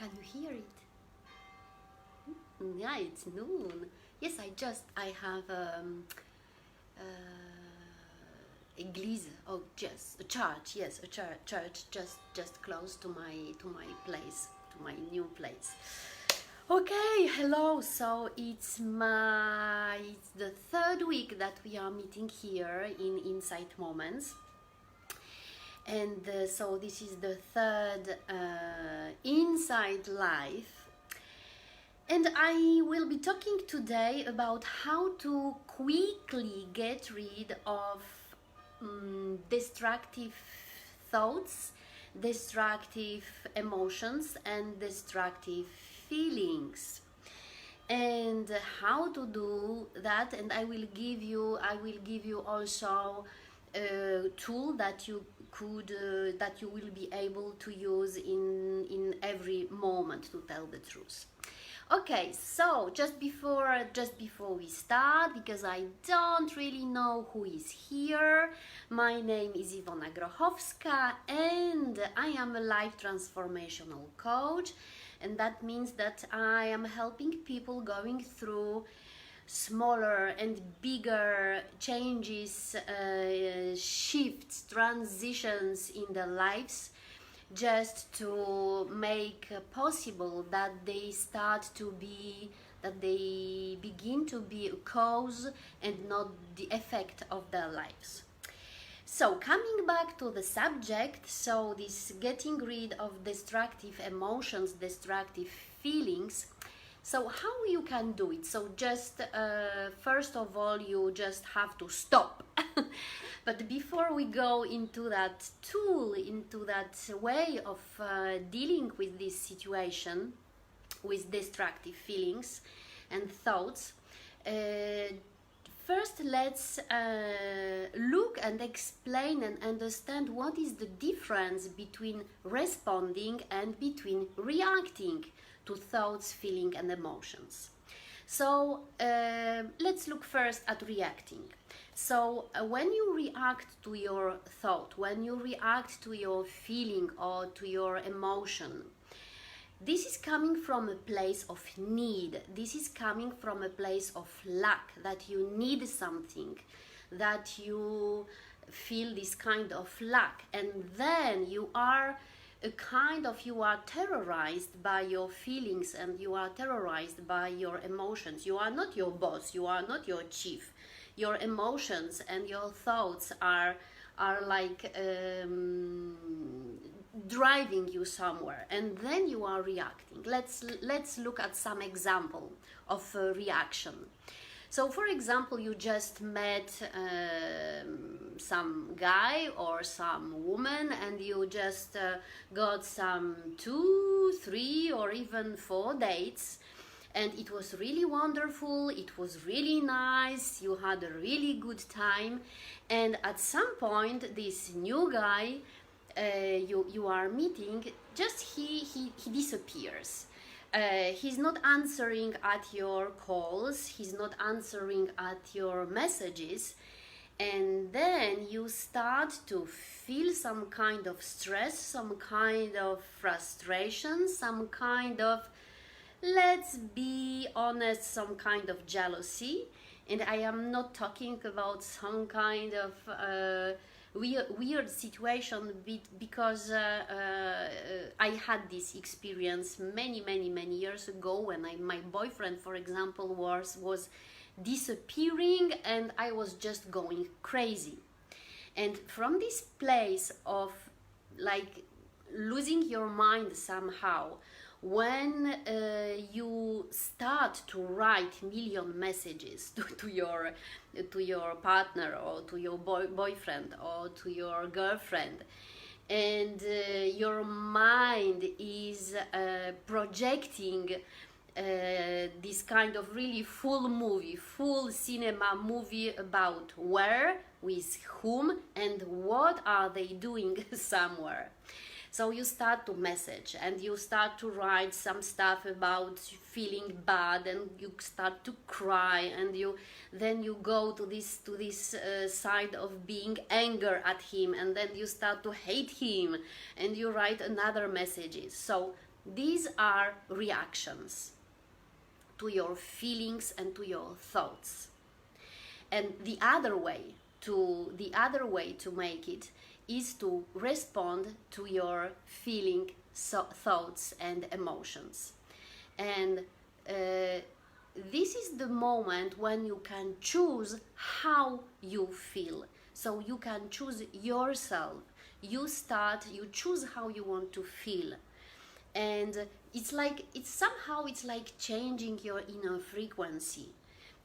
Can you hear it? Yeah, it's noon. Yes, I have église. Oh, just a church. Yes, a church just close to my place, to my new place. Okay, hello. So it's the third week that we are meeting here in Insight Moments. And so this is the third Inside Life. And I will be talking today about how to quickly get rid of destructive thoughts, destructive emotions, and destructive feelings. And how to do that, and I will give you also a tool that you will be able to use in every moment to tell the truth. Okay, so just before we start, because I don't really know who is here, my name is Iwona Grochowska and I am a life transformational coach, and that means that I am helping people going through smaller and bigger changes, shifts, transitions in their lives, just to make possible that they begin to be a cause and not the effect of their lives. So coming back to the subject, so this getting rid of destructive emotions, destructive feelings. So how you can do it? So just first of all, you just have to stop. But before we go into that tool, into that way of dealing with this situation, with destructive feelings and thoughts, first let's look and explain and understand what is the difference between responding and between reacting to thoughts, feelings and emotions. So let's look first at reacting. So when you react to your thought, when you react to your feeling or to your emotion, this is coming from a place of need. This is coming from a place of lack, that you need something, that you feel this kind of lack, and then you are terrorized by your feelings and you are terrorized by your emotions. You are not your boss, you are not your chief. Your emotions and your thoughts are like driving you somewhere, and then you are reacting. Let's look at some example of reaction. So for example, you just met some guy or some woman, and you just got some 2, 3 or even 4 dates, and it was really wonderful, it was really nice, you had a really good time, and at some point this new guy you are meeting, just he disappears. He's not answering at your calls, he's not answering at your messages, and then you start to feel some kind of stress, some kind of frustration, some kind of, let's be honest, some kind of jealousy. And I am not talking about some kind of weird situation, because I had this experience many years ago when my boyfriend, for example, was disappearing and I was just going crazy. And from this place of like losing your mind somehow, when you start to write million messages to your partner or to your boyfriend or to your girlfriend, and your mind is projecting this kind of really full cinema movie about where, with whom, and what are they doing somewhere. So you start to message and you start to write some stuff about feeling bad, and you start to cry, and then you go to this side of being anger at him, and then you start to hate him, and you write another messages. So These are reactions to your feelings and to your thoughts. And the other way to make it is to respond to your feeling, thoughts and emotions. And this is the moment when you can choose how you feel. So you can choose yourself. You choose how you want to feel. And it's like changing your inner frequency.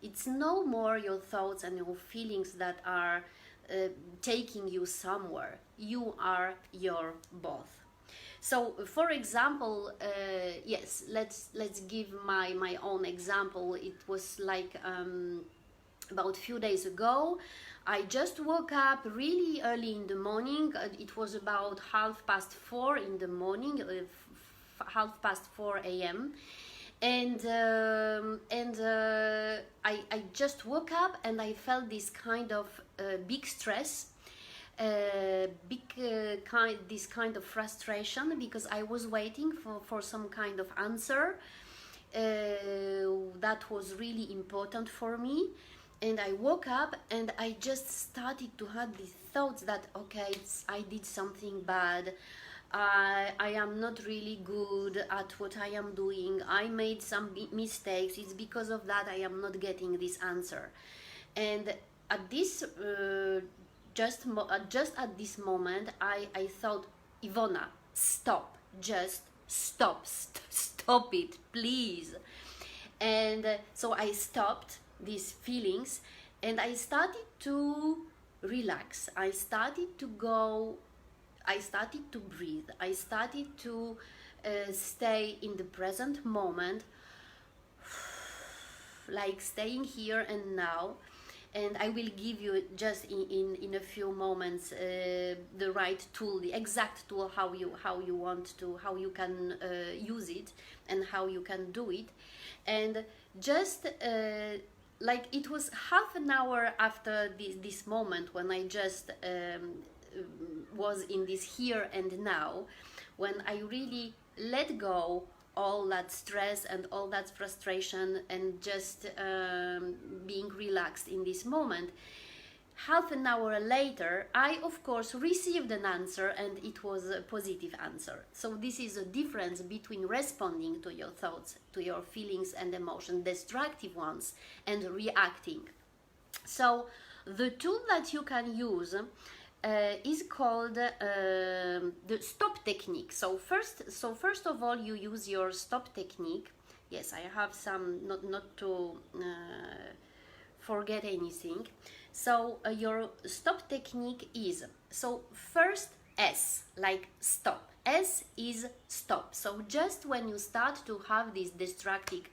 It's no more your thoughts and your feelings that are taking you somewhere. You are your both. So, for example, yes, let's give my own example. It was like about a few days ago. I just woke up really early in the morning. It was about 4:30 in the morning, 4:30 a.m. And I just woke up and I felt this kind of big stress, this kind of frustration, because I was waiting for some kind of answer that was really important for me. And I woke up and I just started to have these thoughts that, okay, I did something bad. I am not really good at what I am doing. I made some mistakes. It's because of that I am not getting this answer. And at this, just at this moment, I thought, Ivona, stop. Just stop. Stop it, please. And so I stopped these feelings and I started to relax. I started to breathe. I started to stay in the present moment, like staying here and now. And I will give you just in a few moments the right tool, the exact tool, how you can use it and how you can do it. And just like it was half an hour after this moment when I just was in this here and now, when I really let go all that stress and all that frustration and just being relaxed in this moment. Half an hour later, I of course received an answer, and it was a positive answer. So this is a difference between responding to your thoughts, to your feelings and emotions, destructive ones, and reacting. So the tool that you can use is called the stop technique. So first of all, you use your stop technique. Yes, I have some, not to forget anything. So your stop technique is, so first S, like stop. S is stop. So just when you start to have these distracting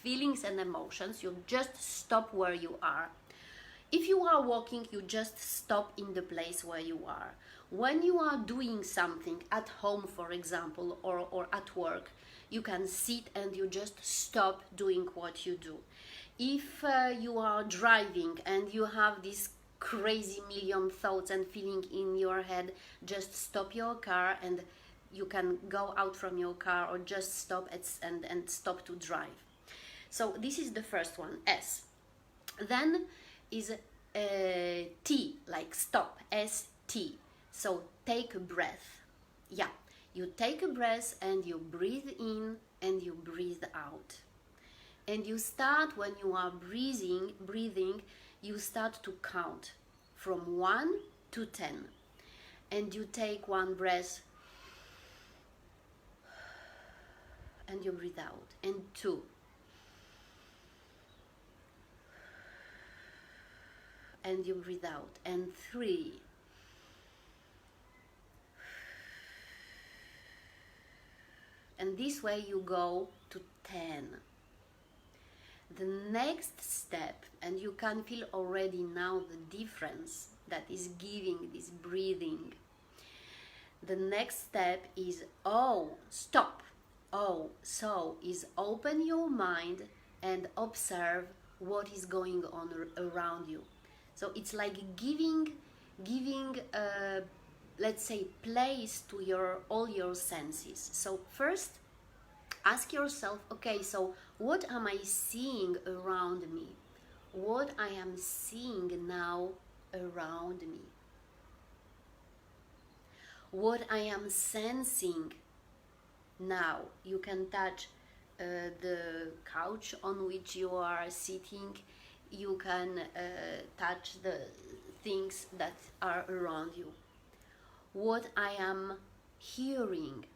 feelings and emotions, you just stop where you are. If you are walking, you just stop in the place where you are. When you are doing something at home, for example, or at work, you can sit and you just stop doing what you do. If you are driving and you have this crazy million thoughts and feeling in your head, just stop your car and you can go out from your car, or just stop and stop to drive. So this is the first one, S. Then is T, like stop, S-T. So take a breath. Yeah, you take a breath and you breathe in and you breathe out. And you start, when you are breathing, you start to count from 1 to 10. And you take one breath and you breathe out. And 2. And you breathe out. And 3. And this way you go to 10. The next step, and you can feel already now the difference that is giving this breathing. The next step is O, stop. O, so is open your mind and observe what is going on around you. So it's like giving let's say, place to all your senses. So first, ask yourself, okay, so what am I seeing around me? What I am seeing now around me? What I am sensing now? You can touch the couch on which you are sitting. You can touch the things that are around you. What I am hearing,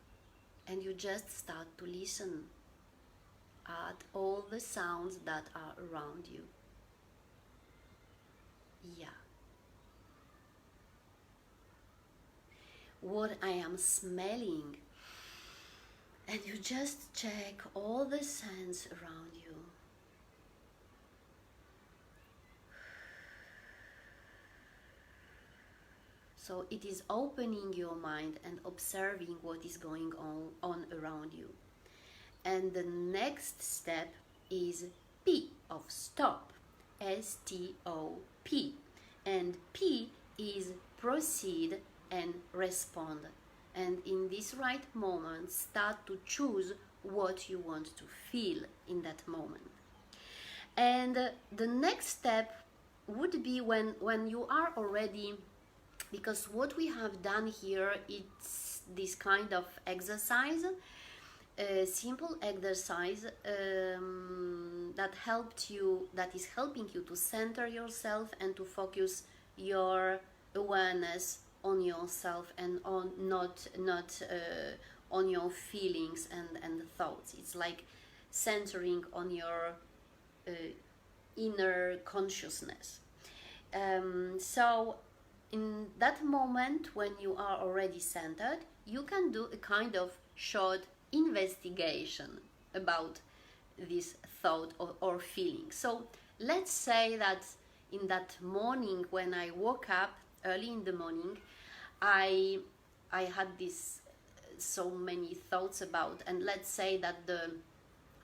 and you just start to listen at all the sounds that are around you. Yeah. What I am smelling, and you just check all the scents around you. So it is opening your mind and observing what is going on around you. And the next step is P of stop, S-T-O-P. And P is proceed and respond. And in this right moment, start to choose what you want to feel in that moment. And the next step would be when you are already, because what we have done here, it's this kind of exercise, a simple exercise that is helping you to center yourself and to focus your awareness on yourself and on not on your feelings and thoughts. It's like centering on your inner consciousness. So in that moment, when you are already centered, you can do a kind of short investigation about this thought or feeling. So let's say that in that morning when I woke up early in the morning, I had this so many thoughts about, and let's say that the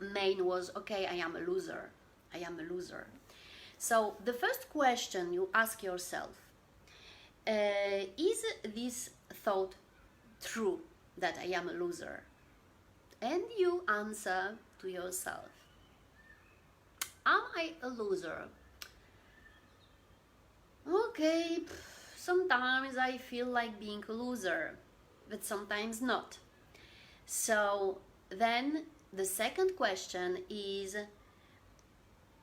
main was, okay, I am a loser. So the first question you ask yourself, is this thought true, that I am a loser? And you answer to yourself, am I a loser? Okay, sometimes I feel like being a loser, but sometimes not. So then the second question is,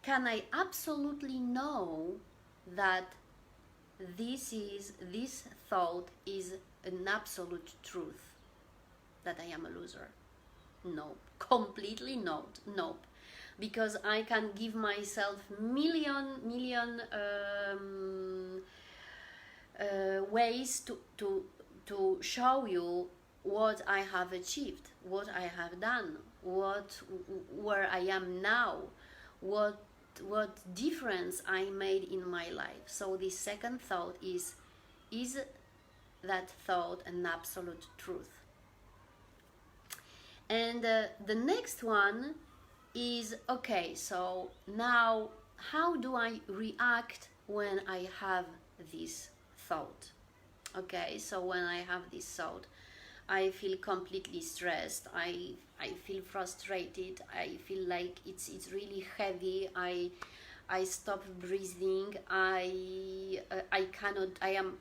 can I absolutely know that this thought is an absolute truth, that I am a loser? No, completely not. Nope. Because I can give myself million ways to show you what I have achieved, what I have done, where I am now, what difference I made in my life. So the second thought is that thought an absolute truth? And the next one is, okay, so now how do I react when I have this thought? Okay, so when I have this thought, I feel completely stressed, I feel frustrated, I feel like it's really heavy, I stop breathing, I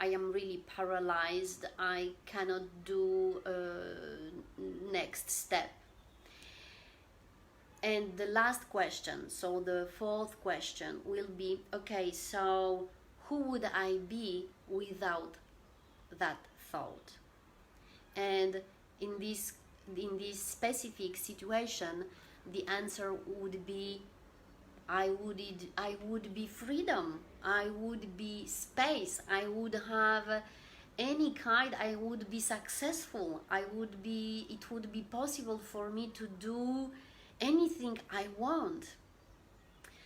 am really paralyzed, I cannot do next step. And the last question, so the fourth question will be, okay, so who would I be without that thought? And in this specific situation, the answer would be, I would be freedom, I would be space, I would have any kind, I would be successful, it would be possible for me to do anything I want.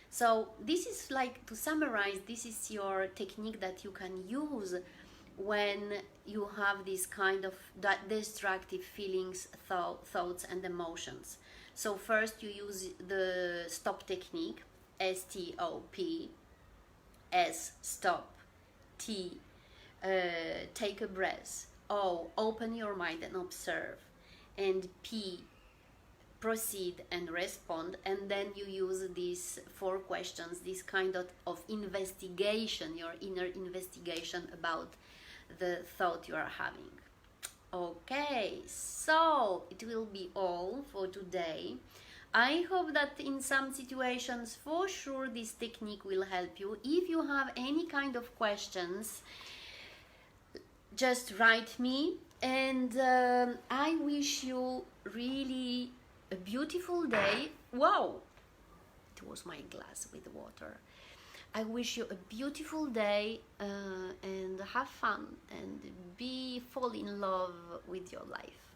So this is, like, to summarize, this is your technique that you can use when you have this kind of destructive feelings, thoughts and emotions. So first you use the stop technique, S-T-O-P, S, stop, T, take a breath, O, open your mind and observe. And P, proceed and respond. And then you use these 4 questions, this kind of investigation, your inner investigation about the thought you are having. Okay, so it will be all for today. I hope that in some situations, for sure, this technique will help you. If you have any kind of questions, just write me. And I wish you really a beautiful day. Wow, it was my glass with water. I wish you a beautiful day and have fun and fall in love with your life.